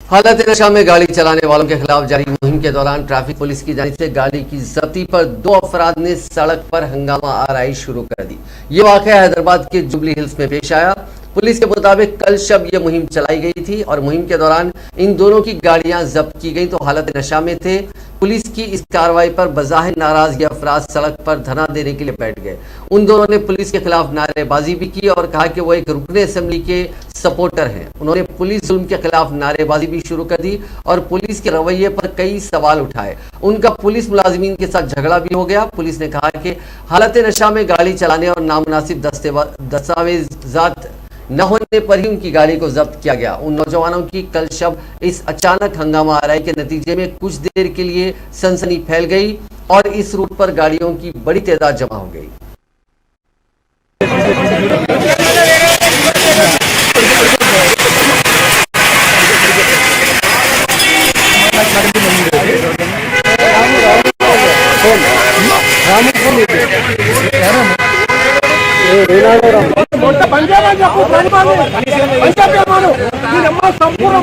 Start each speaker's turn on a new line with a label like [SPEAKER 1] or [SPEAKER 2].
[SPEAKER 1] हालत नशा में गाड़ी चलाने वालों के खिलाफ जारी मुहिम के दौरान ट्रैफिक पुलिस की जानिब से गाड़ी की जब्ती पर 2 अफराद ने सड़क पर हंगामा आराई शुरू कर दी। ये वाकया हैदराबाद के जुबली हिल्स में पेश आया। पुलिस के मुताबिक कल शब ये मुहिम चलाई गई थी और मुहिम के दौरान इन दोनों की गाड़ियां जब्त की गई तो हालत नशा में थे। पुलिस की इस कार्रवाई पर बज़ाहिर नाराज ये अफराद सड़क पर धरना देने के लिए बैठ गए। उन दोनों ने पुलिस के खिलाफ नारेबाजी भी की और कहा कि वो एक रुकने असेंबली के सपोर्टर हैं। उन्होंने पुलिस जुल्म के खिलाफ नारेबाजी भी शुरू कर दी और पुलिस के रवैये पर कई सवाल उठाए। उनका पुलिस मुलाजिमीन के साथ झगड़ा भी हो गया। पुलिस ने कहा कि हालत नशा में गाड़ी चलाने और नामुनासिब दस्तावेजात न होने पर ही उनकी गाड़ी को जब्त किया गया। उन नौजवानों की कल शब इस अचानक हंगामा आराई के नतीजे में कुछ देर के लिए सनसनी फैल गई और इस रूट पर गाड़ियों की बड़ी तादाद जमा हो गई।
[SPEAKER 2] సంపూర్ణ